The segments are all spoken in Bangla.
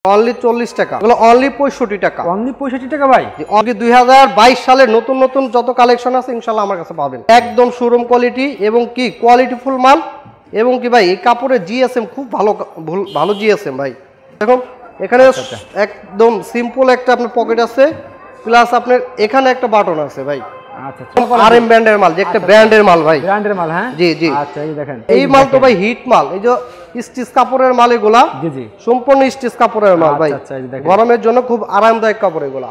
অনলি 40 টাকা, এগুলো অনলি 65 টাকা। অনলি 65 টাকা ভাই। অনলি 2022 সালের নতুন নতুন যত কালেকশন আছে ইনশাআল্লাহ আমার কাছে পাবেন। একদম শোরুম কোয়ালিটি এবং কি কোয়ালিটিফুল মাল এবং কি ভাই এই কাপড়ের জিএসএম খুব ভালো ভালো জিএসএম ভাই। দেখুন এখানে একদম সিম্পল একটা আপনার পকেট আছে, প্লাস আপনার এখানে একটা বাটন আছে ভাই। আচ্ছা আরএম ব্র্যান্ডের মাল, যে একটা ব্র্যান্ডের মাল ভাই, ব্র্যান্ডের মাল। হ্যাঁ জি জি। আচ্ছা এই দেখেন এই মাল তো ভাই হিট মাল, এই যে স্টিচ কাপড়ের মাল এগুলা, জি জি সম্পূর্ণ স্টিচ কাপড়ের মাল ভাই। আচ্ছা এই দেখেন গরমের জন্য খুব আরামদায়ক কাপড় এগুলা।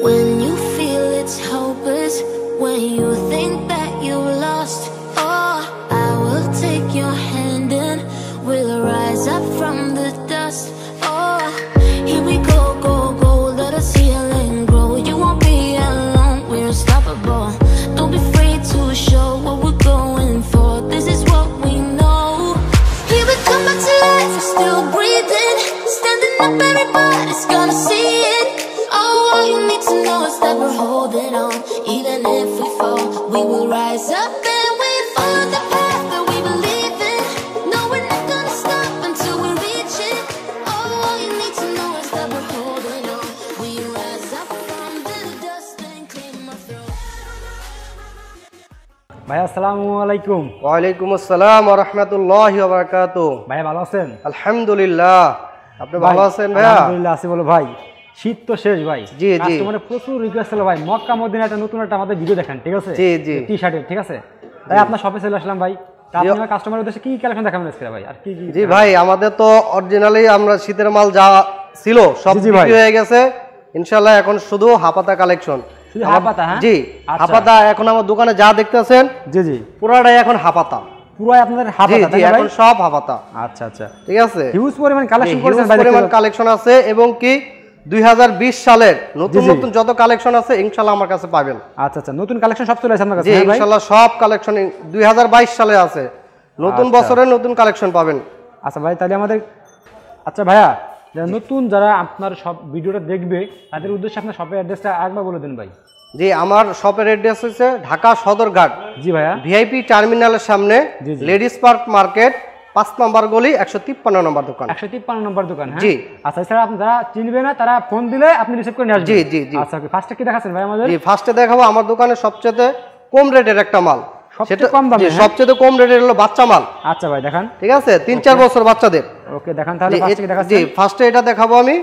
When you feel it's hopeless, when you think that you lost, oh, I will take your hand and we'll rise up from the dust. Oh, here we go, go, go, let us heal and grow. You won't be alone, we're unstoppable. Don't be afraid to show what we're going for. This is what we know. Here we come back to life, we're still breathing. Standing up, everybody's gonna see it. All you need to know is that we're holding on. Even if we fall, we will rise up and we follow the path that we believe in. No, we're not gonna stop until we reach it. All you need to know is that we're holding on. We rise up from the dust and claim our throne. ভাই আসসালামু আলাইকুম। ওয়ালাইকুম আসসালাম ওয়া রাহমাতুল্লাহি ওয়া বারাকাতুহু। ভাই ভালো আছেন? আলহামদুলিল্লাহ, আপনি ভালো আছেন ভাই? আলহামদুলিল্লাহ আছি বলো ভাই। শীত তো শেষ ভাই। জি জি। মানে প্রচুর রিকোয়েস্ট ছিল ভাই, মক্কা মদিনা একটা নতুন একটা আমাদের ভিডিও দেখেন, ঠিক আছে? জি জি। টি-শার্টের, ঠিক আছে? তাই আপনার শপে চলে আসলাম ভাই। তা আপনি আমার কাস্টমারের উদ্দেশ্যে কি কালেকশন দেখাবেন আজকে ভাই? আর কি কি? জি ভাই, আমাদের তো অরিজিনালি আমরা শীতের মাল যা ছিল সব বিক্রি হয়ে গেছে ইনশাআল্লাহ। এখন শুধু হাপাতা কালেকশন। শুধু হাপাতা? হ্যাঁ জি, হাপাতা এখন আমার দোকানে যা দেখতেছেন জি জি পুরাটাই এখন হাপাতা। পুরো আপনাদের হাপাতা তাই না ভাই? এখন সব হাপাতা। আচ্ছা আচ্ছা, ঠিক আছে। হিউজ পরিমাণ কালেকশন করেছেন ভাই, পরিমাণ কালেকশন আছে এবং কি 2020 সালের নতুন নতুন যত কালেকশন আছে ইনশাআল্লাহ আমার কাছে পাবেন। আচ্ছা আচ্ছা, নতুন কালেকশন সব চলে আসে আপনার কাছে? জি হ্যাঁ ভাই ইনশাআল্লাহ সব কালেকশন 2022 সালে আছে, নতুন বছরের নতুন কালেকশন পাবেন। আচ্ছা ভাই তাহলে আমাদের, আচ্ছা ভাইয়া যারা নতুন যারা আপনার সব ভিডিওটা দেখবে তাদের উদ্দেশ্যে আপনার শপের অ্যাড্রেসটা একবার বলে দিন ভাই। জি, আমার শপের অ্যাড্রেস হচ্ছে ঢাকা সদরঘাট। জি ভাইয়া। ভিআইপি টার্মিনালের সামনে লেডিস পার্ক মার্কেট 5 নম্বর গলি 153 নম্বর দোকান। 153 নম্বর দোকান। হ্যাঁ জি। আচ্ছা স্যার, আপনি যারা চিনবে না তারা ফোন দিলে আপনি রিসিভ করে নিয়ে আসবেন। জি জি জি। আচ্ছা ওকে, ফার্স্টে কি দেখাচ্ছেন ভাই আমাদের? জি, ফার্স্টে দেখাবো আমার দোকানে সবচেয়ে কম রেটের একটা মাল, সবচেয়ে কম দামে। সবচেয়ে কম রেটের হলো বাচ্চা মাল। আচ্ছা ভাই দেখান। ঠিক আছে, 3-4 বছর বাচ্চাদের। ওকে দেখান তাহলে, ফার্স্টে কি দেখাচ্ছেন? জি, ফার্স্টে এটা দেখাবো আমি।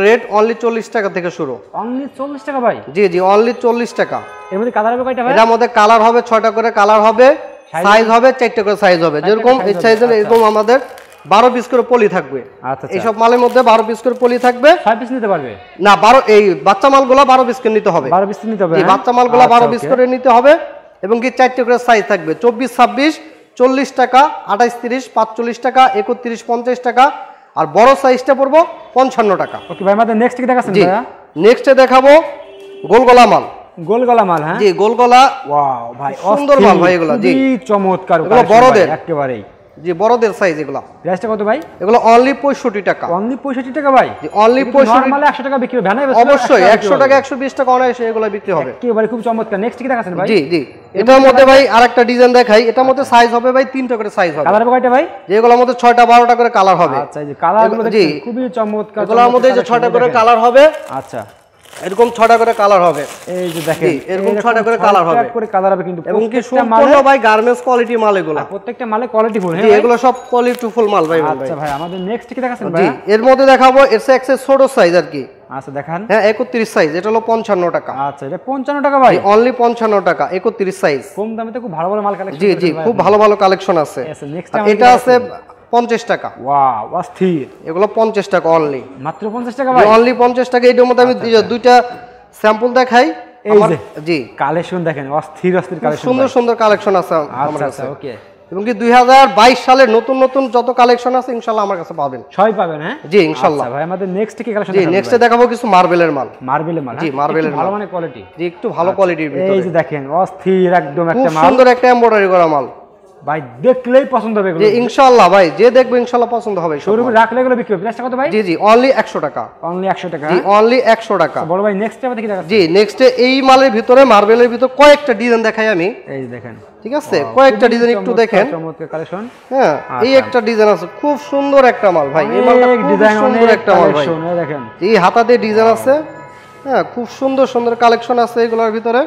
রেট অনলি 40 টাকা থেকে শুরু। অনলি 40 টাকা ভাই? জি জি, অনলি 40 টাকা। এর মধ্যে কালার হবে কয়টা ভাই? এর মধ্যে কালার হবে 6টা করে কালার হবে, সাইজ হবে 4টা করে সাইজ হবে। যেরকম এই সাইজের এরকম আমাদের 12 পিস করে পলি থাকবে। আচ্ছা এই সব মালের মধ্যে 12 পিস করে পলি থাকবে। 6 পিস নিতে পারবে না, 12 এই বাচ্চা মালগুলো 12 পিস করে নিতে হবে। 12 পিস নিতে হবে? এই বাচ্চা মালগুলো 12 পিস করে নিতে হবে এবং কি 4টা করে সাইজ থাকবে। 24, 26, 40 টাকা, 28, 30, 45 টাকা, 31, 50 টাকা, আর বড় সাইজটা পড়বো 55 টাকা। ওকে ভাই, আমাদের নেক্সট কি দেখাচ্ছেন ভাইয়া? নেক্সটে দেখাবো গোলগলা মাল। গোলগলা মাল? হ্যাঁ জি, গোলগলা। ওয়াও ভাই, সুন্দর মাল ভাই এগুলো। জি, চমৎকার। এগুলো বড়দের একেবারেই। জি, বড়দের সাইজ এগুলো। প্রাইসটা কত ভাই? এগুলো অনলি 65 টাকা। অনলি 65 টাকা ভাই? জি, অনলি 65। নরমালি 100 টাকা বিক্রি হবে না? অবশ্যই 100 টাকা 120 টাকা অনায়াসে এগুলো বিক্রি হবে। একেবারে খুব চমৎকার। নেক্সট কি দেখাচ্ছেন ভাই? জি জি, এটার মধ্যে ভাই আরেকটা ডিজাইন দেখাই। এটার মধ্যে সাইজ হবে ভাই 3টা করে সাইজ হবে। কালার হবে কয়টা ভাই? যেগুলোর মধ্যে 6টা 12টা করে কালার হবে। আচ্ছা, এই যে কালারগুলো দেখেন খুবই চমৎকার। এগুলোর মধ্যে যে 6টা করে কালার হবে। আচ্ছা, এরকম 6টা করে কালার হবে। এই যে দেখেন এরকম 6টা করে কালার হবে। করে কালার হবে কিন্তু, এবং কি সম্পূর্ণ ভাই গার্মেন্টস কোয়ালিটি মাল এগুলো। প্রত্যেকটা মালে কোয়ালিটি ফুল। জি, এগুলো সব কোয়ালিটি ফুল মাল ভাই। আচ্ছা ভাই, আমাদের নেক্সট কি দেখাচ্ছেন ভাই? জি, এর মধ্যে দেখাবো এর এক্সেস ছোট সাইজ আর কি। আচ্ছা দেখান। হ্যাঁ, 31 সাইজ। এটা হলো 55 টাকা। আচ্ছা, এটা 55 টাকা ভাই? অনলি 55 টাকা, 31 সাইজ। কম দামে তো খুব ভালো ভালো মাল কালেকশন। জি জি, খুব ভালো ভালো কালেকশন আছে। এটা আছে 50 টাকা। ওয়াও, অস্থির। এগুলো 50 টাকা অনলি। মাত্র 50 টাকা ভাই? অনলি 50 টাকা। এটার মধ্যে আমি দুইটা স্যাম্পল দেখাই। এই যে জি, কালেকশন দেখেন, অস্থির অস্থির কালেকশন, সুন্দর সুন্দর কালেকশন আছে আমার কাছে। ওকে, এবং কি 2022 সালের নতুন নতুন যত কালেকশন আছে ইনশাআল্লাহ আমার কাছে পাবেন। সবাই পাবেন? হ্যাঁ জি ইনশাআল্লাহ। ভাই আমাদের নেক্সট কি কালেকশন? জি, নেক্সটে দেখাবো কিছু মার্বেলের মাল। মার্বেলের মাল? জি, মার্বেলের ভালো মানে কোয়ালিটি। জি, একটু ভালো কোয়ালিটির ভিতরে। এই যে দেখেন অস্থির একদম একটা মাল, সুন্দর একটা এমব্রয়ডারি করা মাল। ভাই দেখলেই পছন্দ হবে এগুলো। জি ইনশাআল্লাহ ভাই, যে দেখবে ইনশাআল্লাহ পছন্দ হবে। শোরুমে রাখলে এগুলো বিক্রি হবে। প্রাইসটা কত ভাই? জি জি অনলি 100 টাকা। অনলি 100 টাকা। জি অনলি 100 টাকা। বড় ভাই নেক্সট টাইম দেখি দেখাচ্ছি। জি নেক্সটে এই মালের ভিতরে মার্বেলের ভিতর কয়েকটা ডিজাইন দেখাই আমি। এই যে দেখেন, ঠিক আছে, কয়েকটা ডিজাইন একটু দেখেন। চমৎকার কালেকশন। হ্যাঁ এই একটা ডিজাইন আছে, খুব সুন্দর একটা মাল ভাই। এই মালটা খুব ডিজাইন সুন্দর একটা মাল ভাই। কালেকশন, এই দেখেন এই হাতা দিয়ে ডিজাইন আছে। হ্যাঁ খুব সুন্দর সুন্দর কালেকশন আছে এগুলোর ভিতরে।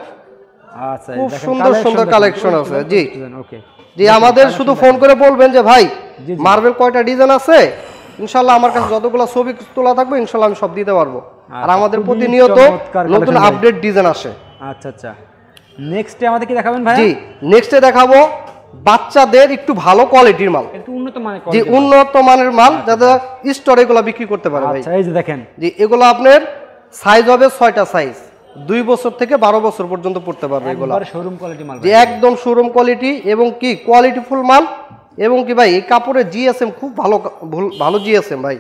আচ্ছা খুব সুন্দর সুন্দর কালেকশন আছে। জি ওকে। জি আমাদের শুধু ফোন করে বলবেন যে ভাই মার্বেল কয়টা ডিজাইন আছে, ইনশাআল্লাহ আমার কাছে যতগুলো ছবি তোলা থাকবে ইনশাআল্লাহ আমি সব দিতে পারবো। আর আমাদের প্রতিনিয়ত নতুন আপডেট ডিজাইন আসে। আচ্ছা আচ্ছা, নেক্সটে আমাদের কি দেখাবেন ভাই? জি নেক্সটে দেখাবো বাচ্চাদের একটু ভালো কোয়ালিটির মাল, একটু উন্নত মানের জি উন্নত মানের মাল যাতে স্টোরে এগুলো বিক্রি করতে পারে ভাই। আচ্ছা এই যে দেখেন, জি এগুলো আপনার সাইজ হবে 6টা সাইজ, 2 বছর থেকে 12 বছর পর্যন্ত পড়তে পারবে এগুলো। একবার শোরুম কোয়ালিটি মাল, যে একদম শোরুম কোয়ালিটি এবং কি কোয়ালিটিফুল মাল। এবং কি ভাই এই কাপড়ের জিএসএম খুব ভালো ভালো জিএসএম ভাই।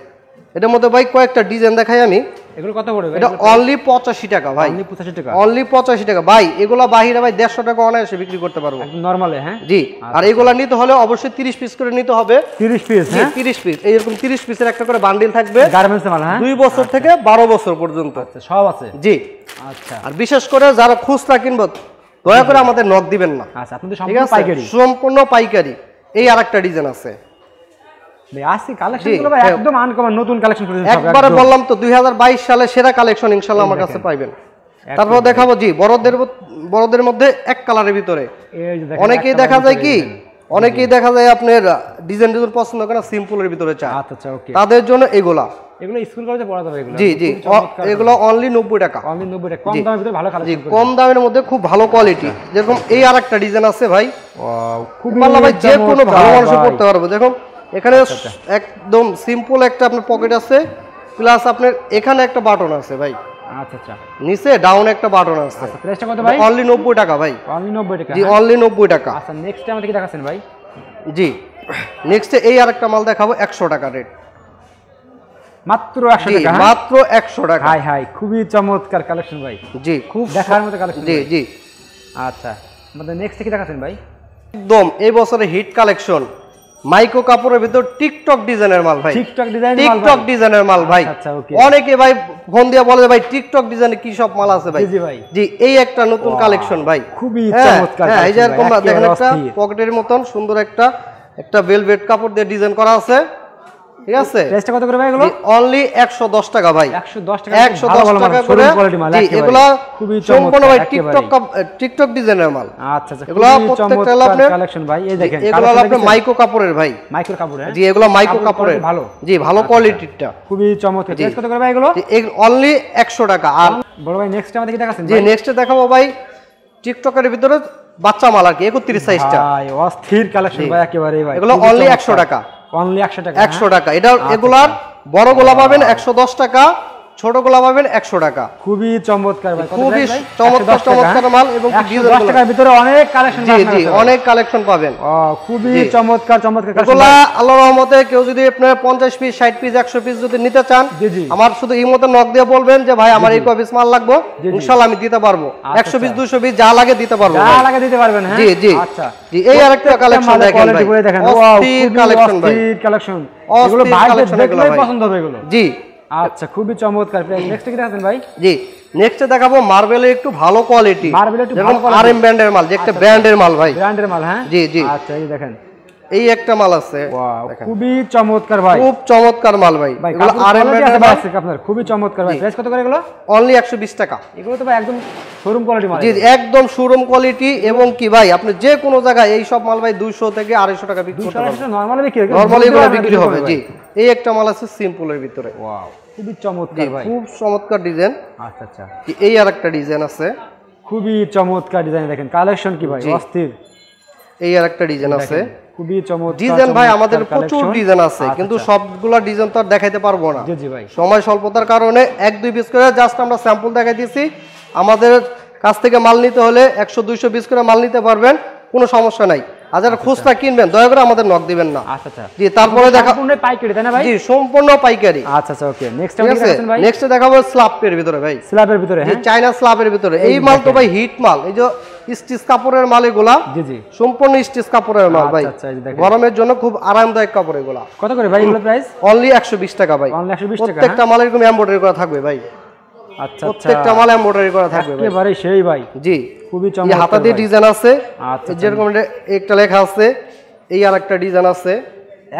এটার মধ্যে ভাই কয়েকটা ডিজাইন দেখাই আমি। এগুলো কত পড়বে ভাই? এটা অনলি 85 টাকা ভাই। অনলি 85 টাকা। অনলি 85 টাকা ভাই। এগুলো বাহিরে ভাই 150 টাকা অনায়াসে বিক্রি করতে পারবো একদম নরমালে। হ্যাঁ জি। আর এগুলো নিতে হলে অবশ্যই 30 পিস করে নিতে হবে। 30 পিস? হ্যাঁ 30 পিস, এইরকম 30 পিসের একটা করে বান্ডিল থাকবে। গার্মেন্টস মাল। হ্যাঁ 2 বছর থেকে 12 বছর পর্যন্ত। আচ্ছা সব আছে। জি আচ্ছা আর বিশেষ করে যারা খুচরা কিনবো দয়া করে আমাদের নক দিবেন না। আচ্ছা আপনাদের ঠিক সম্পূর্ণ আছে পাইকারি? সম্পূর্ণ পাইকারি। এই আরেকটা ডিজাইন আছে ভাই, আসি কালেকশন গুলো ভাই একদম আনকমন নতুন কালেকশন করেছেন সব। একবারে বললাম তো 2022 সালে সেরা কালেকশন ইনশাআল্লাহ আমার কাছে পাইবেন। তারপর দেখাবো জি বড়দের মধ্যে এক কালারের ভিতরে। এই যে দেখেন, অনেকেই দেখা যায় কি, অনেকেই দেখা যায় আপনার ডিজাইন পছন্দ করে না, সিম্পলের ভিতরে চায়। আচ্ছা আচ্ছা ওকে। তাদের জন্য এগুলা এগুলো স্কুল কলেজে পড়া যাবে এগুলো? জি জি এগুলো অনলি 90 টাকা। অনলি 90 টাকা, কম দামের ভিতরে ভালো জি কালেকশন করেছেন। কম দামের মধ্যে খুব ভালো কোয়ালিটি। যেরকম এই আরেকটা ডিজাইন আছে ভাই, ওয়াও খুব ভাই যে কোনো ভালো মানুষ পড়তে পারবে। দেখুন এখানে একদম সিম্পল একটা আপনার পকেট আছে, প্লাস আপনার এখানে একটা বাটন আছে ভাই। আচ্ছা আচ্ছা, নিচে ডাউন একটা বাটন আছে। প্রাইসটা কত ভাই? অনলি 90 টাকা ভাই। অনলি 90 টাকা। জি অনলি 90 টাকা। আচ্ছা নেক্সট আমাদের কি দেখাচ্ছেন ভাই? জি নেক্সটে এই আরেকটা মাল দেখাবো 100 টাকা রেট, মাত্র 100 জি টাকা। মাত্র 100 টাকা। হাই হাই খুবই চমৎকার কালেকশন ভাই। জি খুব দেখার মতো কালেকশন। জি জি আচ্ছা আমাদের নেক্সট কি দেখাচ্ছেন ভাই? একদম এই বছরে হিট কালেকশন মাইক্রো কাপড়ের ভিতর টিকটক ডিজাইনের মাল ভাই। টিকটক ডিজাইন মাল? টিকটক ডিজাইনের মাল ভাই। আচ্ছা ওকে। অনেকে ভাই ফোন দিয়ে বলে ভাই টিকটক ডিজাইনে কি সব মাল আছে ভাই। জি ভাই। জি এই একটা নতুন কালেকশন ভাই, খুবই হ্যাঁ, চমৎকার। হ্যাঁ এই যে এরকম দেখেন একটা পকেটের মতন সুন্দর একটা ভেলভেট কাপড় দিয়ে ডিজাইন করা আছে। ঠিক আছে, প্রাইসটা কত করে ভাই এগুলো? অনলি 110 টাকা ভাই। 110 টাকা। 110 টাকা করে। জি এগুলা খুবই সম্পূর্ণ ভাই চমৎকার টিকটক ডিজাইনের মাল। আচ্ছা আচ্ছা, এগুলা প্রত্যেকটা আপনার কালেকশন ভাই। এই দেখেন এগুলো আপনার মাইক্রো কাপড়ের ভাই। মাইক্রো কাপড়? হ্যাঁ জি এগুলো মাইক্রো কাপড়ের ভালো। জি ভালো কোয়ালিটিটা, খুবই চমৎকার। প্রাইস কত করে ভাই এগুলো? অনলি 100 টাকা। আর বড় ভাই নেক্সট আমাদের কি দেখাচ্ছেন? জি নেক্সটে দেখাবো ভাই টিকটকের ভিতরে বাচ্চা মাল আর কি 31 সাইজটা। ভাই অস্থির কালেকশন ভাই একেবারে ভাই। এগুলো অনলি 100 টাকা। অনলি 100 টাকা। 100 টাকা। এটা এগুলার বড় গোলা পাবেন 110 টাকা, ছোট গোলা পাবেন 100 টাকা। খুবই চমৎকার ভাই। খুবই চমৎকার মাল এবং 10 টাকার ভিতরে অনেক কালেকশন। জি জি অনেক কালেকশন পাবেন। খুবই চমৎকার কালেকশন। এগুলা আল্লাহর রহমতে কেউ যদি আপনার 50 পিস 60 পিস 100 পিস যদি নিতে চান, আমার শুধু ইমোতে নক দিয়ে বলবেন যে ভাই আমার এই কয় পিস মাল লাগবে, ইনশাআল্লাহ আমি দিতে পারবো। 100 পিস 200 পিস যা লাগে দিতে পারবো। যা লাগে দিতে পারবেন। হ্যাঁ জি জি আচ্ছা। জি এই আরেকটা কালেকশন দেখেন ভাই, অস্থির কালেকশন ভাই, অস্থির কালেকশন। এগুলো ভাইদের দেখলেই পছন্দ হবে এগুলো। জি আচ্ছা খুবই চমৎকার। নেক্সট কি দেখাচ্ছেন ভাই? জি নেক্সটে দেখাবো মার্বেলের একটু ভালো কোয়ালিটি, মার্বেলের একটু ভালো কোয়ালিটি, আরএম ব্র্যান্ডের মাল, যে একটা ব্র্যান্ডের মাল ভাই, ব্র্যান্ডের মাল। হ্যাঁ জি জি আচ্ছা এই দেখেন এই একটা মাল আছে, ওয়াও খুবই চমৎকার ভাই, খুব চমৎকার মাল ভাই। এগুলো আরএম ব্র্যান্ডের মাল আপনার খুবই চমৎকার ভাই। প্রাইস কত করে এগুলো? অনলি 120 টাকা। এগুলো তো ভাই একদম শোরুম কোয়ালিটি মাল। জি একদম শোরুম কোয়ালিটি এবং কি ভাই আপনি যে কোনো জায়গায় এই সব মাল ভাই 200 থেকে 250 টাকা বিক্রি করতে পারবেন। নরমালি বিক্রি হবে, নরমালি এগুলো বিক্রি হবে। জি এই একটা মাল আছে সিম্পলের ভিতরে, ওয়াও খুবই চমৎকার ভাই, খুব চমৎকার ডিজাইন। আচ্ছা আচ্ছা এই আরেকটা ডিজাইন আছে, খুবই চমৎকার ডিজাইন। দেখেন কালেকশন কি ভাই অস্থির। এই আরেকটা ডিজাইন আছে, খুবই চমৎকার ডিজাইন ভাই আমাদের প্রচুর ডিজাইন আছে, কিন্তু সবগুলা ডিজাইন তো আর দেখাইতে পারবো না। জি জি ভাই সময় স্বল্পতার কারণে 1-2 পিস করে জাস্ট আমরা স্যাম্পল দেখাই দিয়েছি। আমাদের কাছ থেকে মাল নিতে হলে 100-200 পিস করে মাল নিতে পারবেন, কোনো সমস্যা নাই। আর যারা খুচরা কিনবেন দয়া করে আমাদের নক দিবেন না। আচ্ছা আচ্ছা জি তারপরে দেখা সম্পূর্ণ পাইকারি তাই না ভাই? জি সম্পূর্ণ পাইকারি। আচ্ছা আচ্ছা ওকে নেক্সট টাইম দেখাচ্ছেন ভাই? নেক্সট দেখাবো স্ল্যাবের ভিতরে ভাই, স্ল্যাবের ভিতরে। হ্যাঁ চায়না স্ল্যাবের ভিতরে। এই মাল তো ভাই হিট মাল, এই যে স্টিচ কাপড়ের মাল এগুলা, জি জি। সম্পূর্ণ স্টিচ কাপড়ের মাল ভাই, আচ্ছা, এই যে দেখেন। গরমের জন্য খুব আরামদায়ক কাপড় এগুলা। কত করে ভাই এগুলো প্রাইস? অনলি 120 টাকা ভাই। অনলি 120 টাকা। প্রত্যেকটা মালের এরকম এমব্রয়ডারি করা থাকবে ভাই, আচ্ছা আচ্ছা, প্রত্যেকটা মাল এমব্রয়ডারি করা থাকবে ভাই। একেবারে সেই ভাই, জি, খুবই এই চমৎকার। হাতা দিয়ে ডিজাইন আছে, আচ্ছা, যেরকম একটা লেখা আছে, এই আরেকটা ডিজাইন আছে।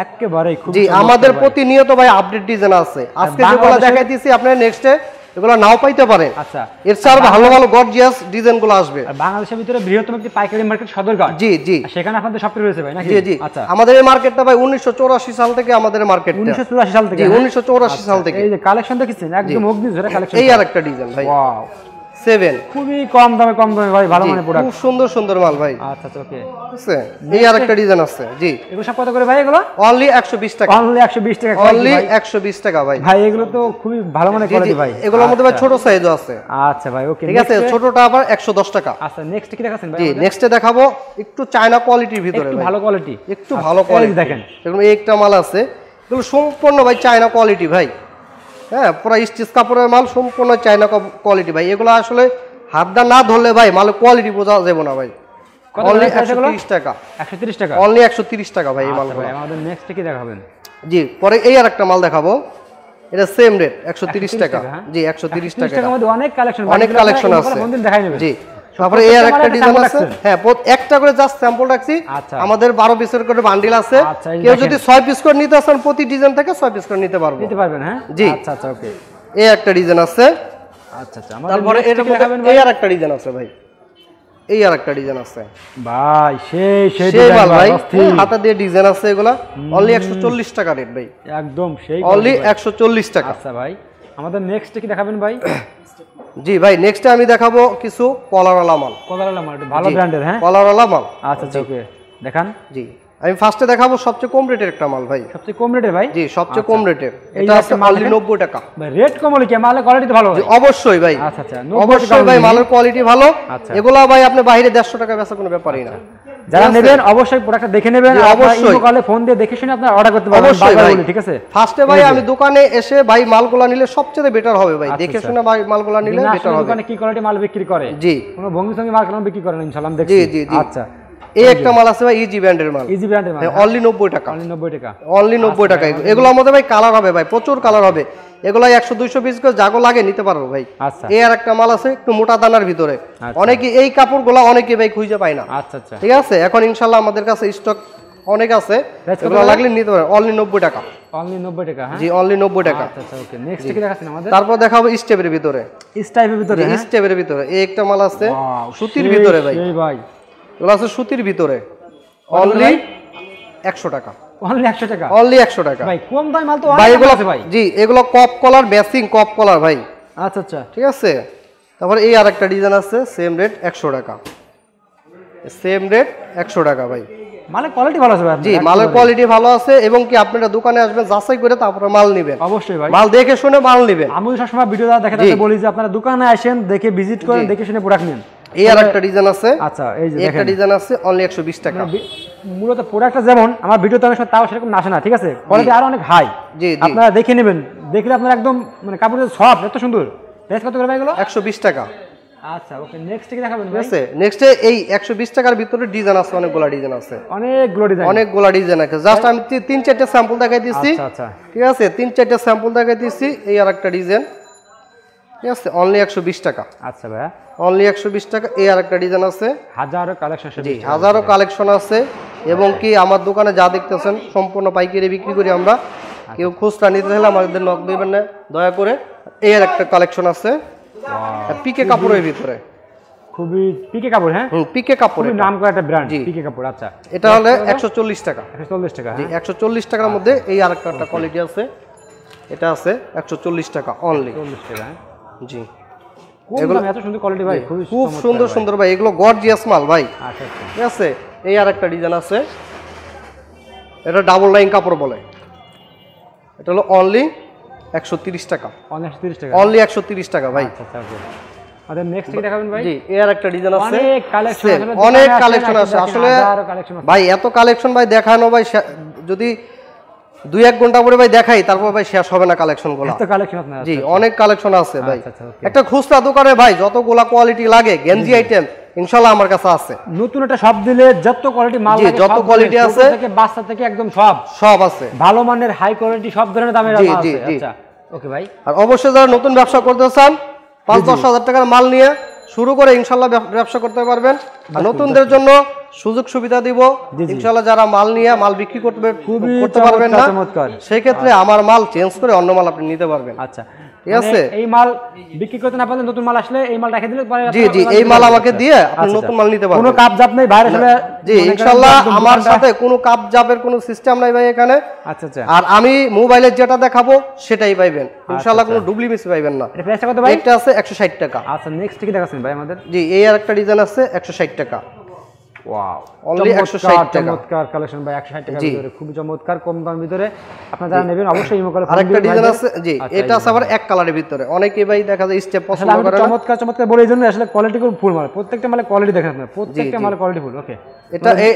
একেবারে খুব জি, আমাদের প্রতিনিয়ত ভাই আপডেট ডিজাইন আছে। আজকে যেগুলো বাংলাদেশের- দেখাইতেছি আপনারা নেক্সটে এগুলো নাও পাইতে পারেন। আচ্ছা, এর চেয়ে আরো ভালো ভালো গর্জিয়াস ডিজাইনগুলো আসবে। আর বাংলাদেশের ভিতরে বৃহত্তম একটি পাইকারি মার্কেট সদরঘাট। জি জি আর সেখানে আপনাদের সবকিছু রয়েছে ভাই নাকি? জি জি। আচ্ছা, আমাদের এই মার্কেটটা ভাই 1984 সাল থেকে আমাদের মার্কেটটা। 1984 সাল থেকে? জি, হ্যাঁ? 1984 সাল থেকে। এই যে কালেকশন দেখেছেন একদম অগ্নিঝরা কালেকশন। এই আরেকটা ডিজাইন ভাই, ওয়াও, 7, খুবই কম দামে ভাই, ভালো মানের প্রোডাক্ট। খুব সুন্দর সুন্দর মাল ভাই। আচ্ছা আচ্ছা, ওকে। ঠিক আছে, এই আরেকটা ডিজাইন আছে। জি, এগুলো সব কত করে ভাই এগুলো? অনলি 120 টাকা। অনলি 120 টাকা। অনলি 120 টাকা ভাই। ভাই এগুলো তো খুবই ভালো মানের জি জি, কোয়ালিটি ভাই। এগুলোর মধ্যে ভাই ছোট সাইজও আছে। আচ্ছা ভাই, ওকে। ঠিক আছে, ছোটটা আবার 110 টাকা। আচ্ছা, নেক্সট কি দেখাচ্ছেন ভাই? জি, নেক্সটে দেখাবো একটু চায়না কোয়ালিটির ভিতরে একটু ভাই। ভালো কোয়ালিটি, একটু ভালো এই কোয়ালিটি দেখেন। দেখুন, এই একটা মাল আছে, এগুলো সম্পূর্ণ ভাই চায়না কোয়ালিটি ভাই। হ্যাঁ, পুরো স্টিচ কাপড়ের মাল, সম্পূর্ণ চায়না কোয়ালিটি ভাই। এগুলো আসলে হাত দা না ধরলে ভাই মালের কোয়ালিটি বোঝা যাবে না ভাই। কত অনলি করে আছে এগুলো? 130 টাকা। 130 টাকা। অনলি 130 টাকা ভাই এই আচ্ছা মালগুলো। ভাই, আমাদের নেক্সট কি দেখাবেন? জি, পরে এই আরেকটা মাল দেখাবো, এটা সেম রেট 130 টাকা। হ্যাঁ? জি, 130 130 টাকা। টাকার মধ্যে অনেক কালেকশন, অনেক কালেকশন আছে। কোনদিন দেখাই নেবেন। জি, তারপরে এই আরেকটা ডিজাইন আছে। হ্যাঁ, একটা করে জাস্ট স্যাম্পল রাখছি। আচ্ছা। আমাদের 12 পিসের করে বান্ডিল আছে। আচ্ছা, এই কেউ দেখেন। যদি 6 পিস করে নিতে আসেন, প্রতি ডিজাইন থেকে 6 পিস করে নিতে পারবো। নিতে পারবেন, হ্যাঁ? জি। আচ্ছা আচ্ছা, ওকে। এই একটা ডিজাইন আছে। আচ্ছা আচ্ছা, আমাদের তারপরে next এর কি দেখাবেন মধ্যে ভাই? এই আরেকটা ডিজাইন আছে ভাই, এই আরেকটা ডিজাইন আছে। ভাই সেই সেই সেই design মাল ভাই, অস্থির। হাতা দিয়ে ডিজাইন আছে এগুলা। অনলি 140 টাকা রেট ভাই, একদম সেই অনলি quality ভাই। 140 টাকা। আচ্ছা ভাই, আমাদের নেক্সট কি দেখাবেন ভাই? জি ভাই, নেক্সটে আমি দেখাবো কিছু কলারওয়ালা মাল। কলারওয়ালা মাল, ভালো জি, ব্র্যান্ডের, হ্যাঁ? কলারওয়ালা মাল। আচ্ছা আচ্ছা, ওকে, দেখান। জি, আমি ফার্স্টে দেখাবো সবচেয়ে কম রেটের একটা মাল ভাই। সবচেয়ে কম রেটের ভাই? জি, সবচেয়ে কম রেটের। এই এটা যে আছে একটা মাল অনলি দেখেন। 90 টাকা। ভাই রেট কম হলে কি মালের কোয়ালিটি তো ভালো জি, হয়? অবশ্যই ভাই। আচ্ছা আচ্ছা, 90 অবশ্যই টাকা ভাই, হলে মালের কোয়ালিটি ভালো। আচ্ছা। এগুলা ভাই আপনি বাইরে 150 টাকা বেচা কোনো ব্যাপারই না। যারা ঠিক আছে? নেবেন অবশ্যই প্রোডাক্টটা দেখে নেবেন। জি, আপনারা অবশ্যই। ইমো কলে ফোন দিয়ে দেখে শুনে আপনারা অর্ডার করতে পারবেন। অবশ্যই বারবার ভাই। বলি, ঠিক আছে? ফার্স্টে ভাই এই যে। আমি দোকানে এসে ভাই মালগুলা নিলে সবচেয়ে বেটার হবে ভাই। আচ্ছা, দেখে আচ্ছা। শুনে ভাই মালগুলা নিলে বিনা বেটার আসলে হবে। দোকানে কি কোয়ালিটি মাল বিক্রি করে? জি। কোনো ভঙ্গি সঙ্গী মাল কেন বিক্রি করেন ইনশাআল্লাহ, আমি দেখছি। জি জি জি। আচ্ছা, এই একটা মাল আছে ভাই, ইজি ব্র্যান্ডের মাল, ইজি ব্র্যান্ডের মাল, অনলি 90 টাকা। অনলি 90 টাকা। অনলি 90 টাকা। এগুলোর মধ্যে ভাই কালার হবে ভাই, প্রচুর কালার হবে। এগুলো 100-200 পিস করে জাগো লাগে নিতে পারবো ভাই। আচ্ছা। এই আর একটা মাল আছে একটু মোটা দানার ভিতরে। আচ্ছা। অনেকে এই কাপড়গুলো অনেকে ভাই খুঁজে পায় না। আচ্ছা আচ্ছা, ঠিক আছে, এখন ইনশাআল্লাহ আমাদের কাছে স্টক অনেক আছে, Price কত এগুলো ভাই? লাগলে নিতে পারেন। অনলি 90 টাকা। অনলি 90 টাকা, হ্যাঁ? জি, অনলি 90 টাকা। আচ্ছা আচ্ছা, ওকে। নেক্সট কি দেখাচ্ছেন আমাদের? তারপর দেখাবো স্টেপের ভিতরে। ইস টাইপের ভিতরে, হ্যাঁ? স্টেপের ভিতরে এই একটা মাল আছে Wow, সুতির সেই, ভিতরে ভাই। সেই ভাই, এগুলো আছে সুতির ভিতরে, কত করে অনলি ভাই? 100 টাকা। অনলি 100 টাকা। অনলি 100 টাকা ভাই কম দামি মাল তো ভাই। অনেক এগুলো আছে ভাই। জি, এগুলো কপ কলার, ম্যাচিং কপ কলার ভাই। আচ্ছা আচ্ছা, ঠিক আছে, তারপরে এই আরেকটা ডিজাইন আছে, সেম রেট 100 টাকা। সেম রেট 100 টাকা ভাই। মালের কোয়ালিটি ভালো আছে ভাই। জি, মালের কোয়ালিটি ভালো আছে এবং কি আপনারা দোকানে আসবেন যাচাই করে তারপরে মাল নেবেন। অবশ্যই ভাই। মাল দেখে শুনে মাল নেবেন। আমি সবসময় ভিডিও দেখাতে জি। বলি যে আপনারা দোকানে আসেন, দেখে ভিজিট করেন, জি। দেখে শুনে প্রোডাক্ট নিন। এই আরেকটা ডিজাইন আছে। আচ্ছা, এই যে এই একটা দেখেন, ডিজাইন আছে অনলি 120 টাকা। মূলত প্রোডাক্টটা যেমন আমার ভিডিওতে অনেক সময় তাও সেরকম আসে না, ঠিক আছে? কোয়ালিটি আরো অনেক হাই। জি জি, আপনারা দেখে নেবেন, দেখলে আপনার একদম মানে কাপড়ের সফট, এত সুন্দর। প্রাইস কত করে ভাই এগুলো? 120 টাকা। আচ্ছা, ওকে। নেক্সট কি দেখাবেন ঠিক ভাই? আছে, নেক্সটে এই 120 টাকার ভিতরে ডিজাইন আছে, অনেকগুলা ডিজাইন আছে, অনেকগুলো ডিজাইন। অনেকগুলা ডিজাইন আছে। জাস্ট আমি 3-4টা স্যাম্পল দেখাই দিচ্ছি। আচ্ছা আচ্ছা, ঠিক আছে, 3-4টা স্যাম্পল দেখাই দিচ্ছি। এই আরেকটা ডিজাইন, ঠিক আছে, অনলি 120 টাকা। আচ্ছা ভাইয়া, অনলি 120 টাকা। এই আরেকটা ডিজাইন আছে। হাজারো কালেকশন। জি, হাজারো কালেকশন আছে এবং কি আমার দোকানে যা দেখতেছেন সম্পূর্ণ পাইকারি বিক্রি করি আমরা। কেউ খুচরা নিতে হলে আমাদের নক দিবেন না দয়া করে। এই একটা কালেকশন আছে পিকে কাপড়ের ভিতরে। খুবই পিকে কাপড়, হ্যাঁ? পিকে কাপড়, খুবই নাম করা একটা ব্র্যান্ড, জি। পিকে কাপড়। আচ্ছা, এটা হলে 140 টাকা। 140 টাকা, জি, হ্যাঁ? 140 টাকার মধ্যে এই আরেকটা কোয়ালিটি আছে, এটা আছে 140 টাকা অনলি। 40 টাকা, হ্যাঁ? জি, এগুলো এত সুন্দর কোয়ালিটি ভাই, খুবই খুব চমৎকার সুন্দর ভাই। সুন্দর ভাই, এগুলো গর্জিয়াস মাল ভাই। আচ্ছা আচ্ছা, ঠিক আছে, এই আরেকটা ডিজাইন আছে, এটা ডাবল লাইন কাপড় বলে। এটা হলো অনলি 130 টাকা। অনলি 130 টাকা, অনলি 130 টাকা ভাই। আচ্ছা আচ্ছা, ওকে। আমাদের নেক্সট কি দেখাবেন ভাই? জি, এই আরেকটা ডিজাইন আছে, অনেক কালেকশন Same, আসলে অনেক দোকানে কালেকশন আসেন, আছে দেখেন, আসলে হাজারো কালেকশন আছে। ভাই। এত কালেকশন ভাই দেখানো ভাই, যদি 2-1 ঘন্টা পরে ভাই দেখাই, তারপর ভাই শেষ হবে না কালেকশনগুলো। এত কালেকশন আপনার? জি অনেক কালেকশন আছে ভাই। আচ্ছা, okay। একটা খুচরা দোকানে ভাই যতগুলা কোয়ালিটি লাগে গেঞ্জি আইটেম ইনশাআল্লাহ আমার কাছে আছে। নতুন একটা সব দিলে যত কোয়ালিটি মাল জি, লাগে যত সব কোয়ালিটি ধরনের, আছে ছোট থেকে বাচ্চা থেকে একদম সব আছে। ভালো মানের হাই কোয়ালিটি সব ধরনের দামের জি, মাল জি, আছে। জি। আচ্ছা ওকে ভাই। আর অবশ্যই যারা নতুন ব্যবসা করতে চান 5-10 হাজার টাকার মাল নিয়ে শুরু করে ইনশাআল্লাহ ব্যবসা করতে পারবেন। আর নতুনদের জন্য সুযোগ সুবিধা দিব ইনশাআল্লাহ, যারা মাল নিয়ে মাল বিক্রি করতে পারবেন না সেই ক্ষেত্রে আমার মাল চেঞ্জ করে অন্য মাল আপনি নিতে পারবেন। আচ্ছা ঠিক আছে, এই মাল বিক্রি করতে না পারলে নতুন মাল আসলে এই মাল রেখে দিলে পরে জি জি এই মাল আমাকে দিয়ে আপনি নতুন মাল নিতে পারবেন। কোনো কাপ জাপ নেই বাইরে আসলে? জি ইনশাআল্লাহ আমার সাথে কোনো কাপ জাবের কোনো সিস্টেম নাই ভাই এখানে। আচ্ছা আচ্ছা। আর আমি মোবাইলে যেটা দেখাবো সেটাই পাইবেন ইনশাআল্লাহ, কোনো ডুপ্লিকেট পাইবেন না। এটা প্রাইসটা কত ভাই? এটা আছে 160 টাকা। আচ্ছা নেক্সট কি দেখাচ্ছেন ভাই আমাদের? জি এই আরেকটা ডিজাইন আছে 160 টাকা। ওয়াও অনলি 160 টাকা। চমৎকার কালেকশন ভাই, 160 টাকার ভিতরে খুবই চমৎকার কম দামের ভিতরে। আপনারা যারা নেবেন অবশ্যই ইমো কলে ফোন আরেকটা দিবেন। ডিজাইন আছে জি এটা আছে আবার এক কালারের ভিতরে। অনেকেই ভাই দেখা যায় স্টেপ পছন্দ আসলে করে না। চমৎকার চমৎকার বলে এইজন্য আসলে কোয়ালিটি খুব ফুল মাল, প্রত্যেকটা মালে কোয়ালিটি দেখেন আপনারা, প্রত্যেকটা মালে কোয়ালিটি ফুল। ওকে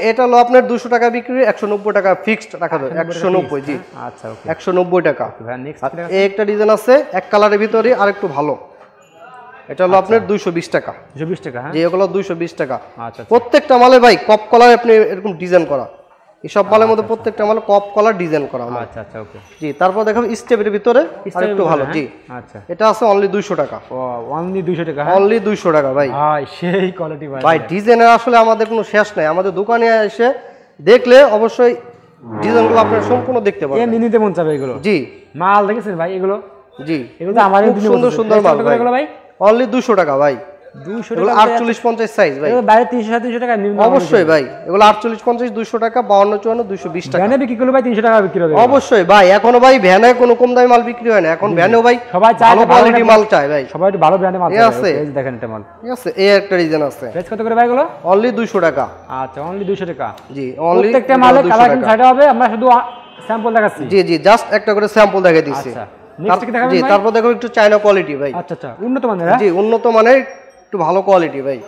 এটা হলো আপনার 200 টাকা বিক্রি, 190 টাকা ফিক্সড রাখা যাবে। 190 জি আচ্ছা ওকে 190 টাকা। ভাই নেক্সট এই একটা ডিজাইন আছে এক কালারের ভিতরে আরেকটু ভালো, এটা হলো আপনার 220 টাকা। 220 টাকা হ্যাঁ, যে এগুলো 220 টাকা। আচ্ছা প্রত্যেকটা মালে ভাই কপ কলার আপনি এরকম ডিজাইন করা, এই সব মালের মধ্যে প্রত্যেকটা মালে কপ কলার ডিজাইন করা আমার। আচ্ছা আচ্ছা ওকে জি তারপর দেখাবো স্টেপের ভিতরে আরেকটু ভালো। জি আচ্ছা এটা আছে অনলি 200 টাকা। ও অনলি 200 টাকা হ্যাঁ অনলি 200 টাকা ভাই। ভাই সেই কোয়ালিটি ভাই। ভাই ডিজাইনের আসলে আমাদের কোনো শেষ নাই, আমাদের দোকানে এসে দেখলে অবশ্যই ডিজাইনগুলো আপনারা সম্পূর্ণ দেখতে পাবেন। এমনি নিতে মন চাবে এগুলো। জি মাল দেখেছেন ভাই এগুলো? জি এগুলো তো আমারই খুব সুন্দর সুন্দর মাল ভাই। এগুলো ভাই অনলি 200 টাকা ভাই। 200 এগুলো টাকা 48-50 সাইজ ভাই। এগুলো বাইরে 300-300 টাকা নিম্ন। অবশ্যই ভাই এগুলো 48-50 200 টাকা, 52-54 220 টাকা। ভ্যানে বিক্রি করলে ভাই 300 টাকা বিক্রি হবে। অবশ্যই ভাই এখনো ভাই ভ্যানে কোনো কম দামি মাল বিক্রি হয় না, এখন ভ্যানেও ভাই সবাই চায় ভালো কোয়ালিটি মাল চায় ভাই। সবাই একটু ভালো ব্র্যান্ডের মাল এই চায়। আছে। এই যে দেখেন এটা মাল। ঠিক আছে এই একটা ডিজাইন আছে। প্রাইস কত করে ভাই এগুলো? অনলি 200 টাকা। আচ্ছা অনলি 200 টাকা। জি অনলি প্রত্যেকটা মালে কালার কিন্তু ছাড়া হবে, আমরা শুধু স্যাম্পল দেখাচ্ছি। জি জি জাস্ট একটা করে স্যাম্পল দেখাই দিচ্ছি। আচ্ছা নেক্সট কি দেখাবেন জি ভাই? তারপর দেখো একটু চায়না কোয়ালিটি ভাই। আচ্ছা আচ্ছা উন্নত মানের হ্যাঁ? জি উন্নত মানের একটু ভালো কোয়ালিটি ভাই।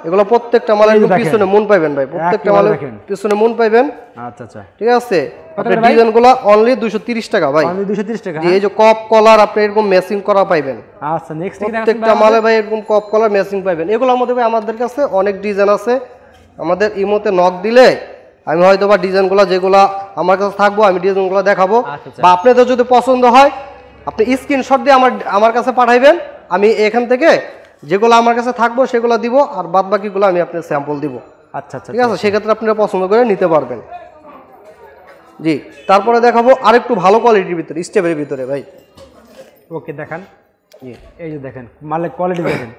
এগুলো প্রত্যেকটা মালের পিছনে মন পাইবেন ভাই, প্রত্যেকটা মালের পিছনে মন পাইবেন। আচ্ছা আচ্ছা ঠিক আছে আপনার ডিজাইনগুলো অনলি 230 টাকা ভাই। অনলি 230 টাকা। জি এই যে কপ কলার আপনি এরকম ম্যাচিং করা পাইবেন। আচ্ছা নেক্সট কি দেখাবেন? প্রত্যেকটা মালে ভাই এরকম কপ কলার ম্যাচিং পাইবেন। এগুলোর মধ্যে ভাই আমাদের কাছে অনেক ডিজাইন আছে, আমাদের ইমোতে নক দিলে আমি হয়তো বা ডিজাইনগুলো যেগুলো আমার কাছে থাকবো আমি ডিজাইনগুলো দেখাবো, বা আপনাদের যদি পছন্দ হয় আপনি স্ক্রিনশট দিয়ে আমার কাছে পাঠাইবেন, আমি এখান থেকে যেগুলো আমার কাছে থাকবো সেগুলো দিব, আর বাদ বাকিগুলো আমি আপনার স্যাম্পল দিব। আচ্ছা আচ্ছা ঠিক আছে সেক্ষেত্রে আপনারা পছন্দ করে নিতে পারবেন। জি তারপরে দেখাবো আরেকটু ভালো কোয়ালিটির ভিতরে স্টেপের ভিতরে ভাই। ওকে দেখান। এই যে দেখেন মালের কোয়ালিটি দেখেন,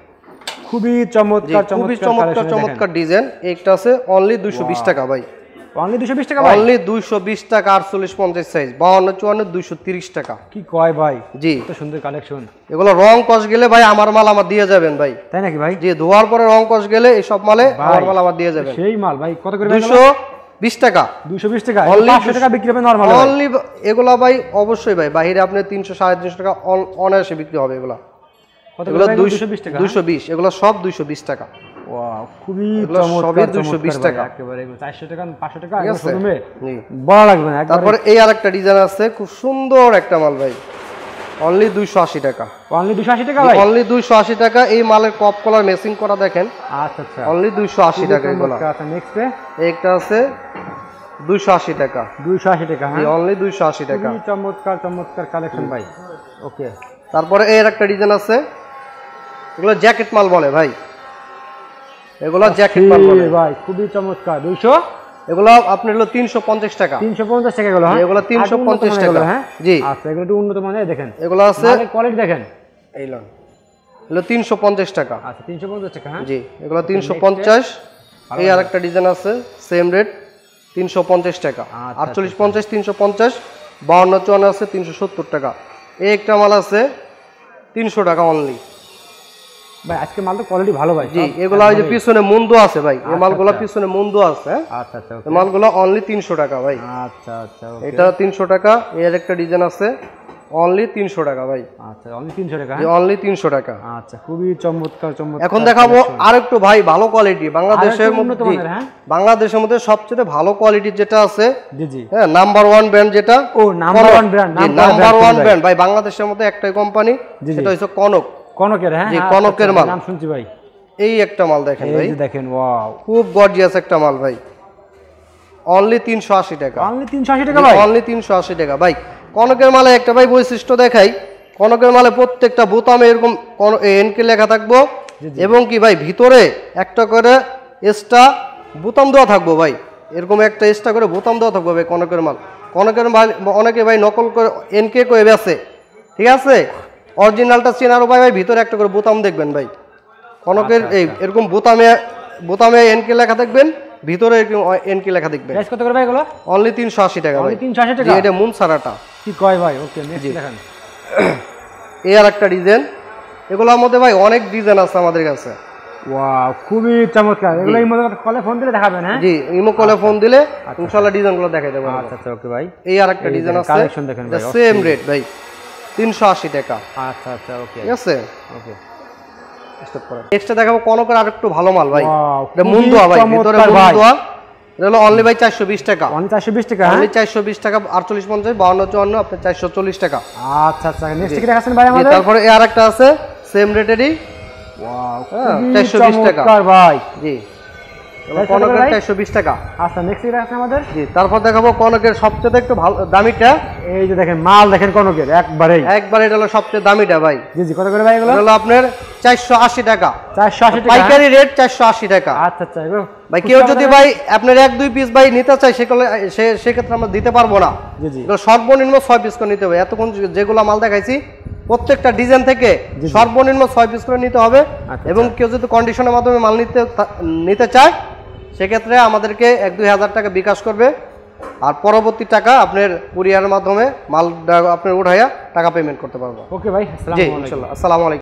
খুবই চমৎকার খুবই চমৎকার চমৎকার ডিজাইন। একটা আছে অনলি 220 টাকা ভাই। অনলি 220 টাকা ভাই? অনলি 220 টাকা 48-50 সাইজ 52-54 230 টাকা। কি কয় ভাই? জি এত সুন্দর কালেকশন। এগুলো রং কস গেলে ভাই আমার মাল আমার দিয়ে যাবেন ভাই। তাই নাকি ভাই? জি ধোয়ার পরে রং কস গেলে এই সব মালে আমার মাল আমার দিয়ে যাবেন। সেই মাল ভাই কত করে? 220 টাকা। 220 টাকা। অনলি 500 টাকা বিক্রি হবে নরমাল। অনলি এগুলা ভাই অবশ্যই ভাই বাইরে আপনি 300-350 টাকা অনায়াসে বিক্রি হবে এগুলা। কত এগুলো করে? 220 টাকা। 220 এগুলো সব 220 টাকা। ওয়াও খুবই চমৎকার 220 টাকা একেবারে। এগুলো 400 টাকা 500 টাকা ঠিক আছে? শোরুমে জি বড় লাগবে না। তারপরে এই আরেকটা ডিজাইন আছে খুব সুন্দর একটা মাল ভাই, অনলি 280 টাকা। অনলি 280 টাকা ভাই? অনলি 280 টাকা। এই মালের কপ কলার ম্যাচিং করা দেখেন। আচ্ছা আচ্ছা অনলি 280 টাকা এগুলো। আচ্ছা নেক্সট একটা আছে 280 টাকা। 280 টাকা হ্যাঁ? অনলি 280 টাকা। খুবই চমৎকার চমৎকার কালেকশন ভাই। ওকে তারপরে এর একটা ডিজাইন আছে, এগুলো জ্যাকেট মাল বলে ভাই, এগুলো জ্যাকেট মাল বলে ভাই খুবই চমৎকার। 200 এগুলো আপনার হলো 350 টাকা। 350 টাকা এগুলো হ্যাঁ? এগুলো 350 টাকা হ্যাঁ জি। আচ্ছা এগুলো একটু উন্নত মানের দেখেন। এগুলো আছে মালের কোয়ালিটি দেখেন। এই লন এগুলো 350 টাকা। আচ্ছা 350 টাকা হ্যাঁ? জি এগুলো 350। এই আরেকটা ডিজাইন আছে সেম রেট 350 টাকা। 48-50 350, 52-54 আছে 370 টাকা। এই একটা মাল আছে 300 টাকা অনলি ভাই। আজকে মাল তো কোয়ালিটি ভালো ভাই। জি এগুলো ওই যে পিছনে মুন্ডু আছে ভাই, এই মালগুলো পিছনে মুন্ডু আছে। আচ্ছা আচ্ছা এই মালগুলো অনলি 300 টাকা ভাই। আচ্ছা আচ্ছা এটা 300 টাকা। এর একটা ডিজাইন আছে অনলি 300 টাকা ভাই। আচ্ছা অনলি 300 টাকা। অনলি 300 টাকা। আচ্ছা খুবই চমৎকার চমৎকার। এখন দেখাবো আরেকটু ভাই ভালো কোয়ালিটি, বাংলাদেশের মধ্যে বাংলাদেশের মধ্যে সবচেয়ে ভালো কোয়ালিটি যেটা আছে, জি জি, হ্যাঁ নাম্বার 1 ব্র্যান্ড যেটা, ও নাম্বার 1 ব্র্যান্ড, নাম্বার 1 ব্র্যান্ড ভাই বাংলাদেশের মধ্যে একটাই কোম্পানি, সেটা হচ্ছে কনক। কনকের, হ্যাঁ জি কনকের মাল, নাম শুনছি ভাই। এই একটা মাল দেখেন ভাই, এই যে দেখেন, ওয়াও খুব গর্জিয়াস একটা মাল ভাই, অনলি 380 টাকা। অনলি 380 টাকা ভাই, অনলি 380 টাকা ভাই। কনকের মালে একটা ভাই বৈশিষ্ট্য দেখাই, কনকের মালে প্রত্যেকটা বোতামে এরকম এনকে লেখা থাকবো, এবং কি ভাই ভিতরে একটা করে এক্সট্রা বোতাম দেওয়া থাকবো ভাই, এরকম একটা এক্সট্রা করে বোতাম দেওয়া থাকবো ভাই কনকের মাল। কনকের মাল অনেকে ভাই নকল করে এনকে করে বেছে, ঠিক আছে, অরিজিনালটা চেনার উপায় ভাই ভিতরে একটা করে বোতাম দেখবেন ভাই, কনকের এই এরকম বোতামে এনকে লেখা দেখবেন, ভিতরে এরকম এনকে লেখা দেখবেন। প্রাইস কত করে ভাই এগুলো? অনলি 380 টাকা ভাই। 380 টাকা, এটা মুন সারাটা কি কয় ভাই? ওকে নেক্সট দেখান। এই আর একটা ডিজাইন, এগুলোর মধ্যে ভাই অনেক ডিজাইন আছে আমাদের কাছে। ওয়াও খুবই চমৎকার, এগুলো এই মধ্যে কলে ফোন দিলে দেখাবেন? হ্যাঁ জি ইমো কলে ফোন দিলে ইনশাআল্লাহ ডিজাইনগুলো দেখাই দেব। আচ্ছা আচ্ছা ওকে ভাই। এই আর একটা ডিজাইন আছে, কালেকশন দেখেন ভাই, সেম রেট ভাই 380 টাকা। আচ্ছা আচ্ছা ওকে, ঠিক আছে ওকে। নেক্সট দেখাবো কনকের আরেকটু ভালো মাল ভাই, ওয়াও এটা মুন্ডুয়া ভাই, ভিতরে মুন্ডুয়া, এটা হলো অনলি ভাই 420 টাকা। অনলি 420 টাকা, অনলি 420 টাকা, 48 50 52 54 আপনি 440 টাকা। আচ্ছা আচ্ছা নেক্সট কি দেখাচ্ছেন ভাই আমাদের? তারপরে এই আরেকটা আছে সেম রেটেরই, ওয়াও 420 টাকা ভাই। জি কনকের 420 টাকা। আচ্ছা নেক্সট কি দেখাচ্ছেন আমাদের? জি তারপর দেখাবো কনকের সবচেয়ে একটু ভালো দামিটা, এই যে দেখেন মাল দেখেন কনকের একবারে এটা হলো সবচেয়ে দামিটা ভাই। জি জি কত করে ভাই এগুলো? হলো আপনার 480 টাকা, 480 টাকা পাইকারি রেট 480 টাকা। আচ্ছা আচ্ছা এগুলো ভাই কেউ যদি ভাই আপনার 1-2 পিস ভাই নিতে চাই সেক্ষেত্রে আমরা দিতে পারবো না। জি জি এগুলো সর্বনিম্ন 6 পিস করে নিতে হবে। এতক্ষণ যেগুলো মাল দেখাইছি প্রত্যেকটা ডিজাইন থেকে সর্বনিম্ন 6 পিস করে নিতে হবে, এবং কেউ যদি কন্ডিশনের মাধ্যমে মাল নিতে চায় সেক্ষেত্রে আমাদেরকে 1-2 হাজার টাকা বিকাশ করবে, আর পরবর্তী টাকা আপনার কুরিয়ারের মাধ্যমে মাল আপনার উঠাইয়া টাকা পেমেন্ট করতে পারবো। ওকে ভাই, জি ইনশাআল্লাহ। আসসালামু আলাইকুম।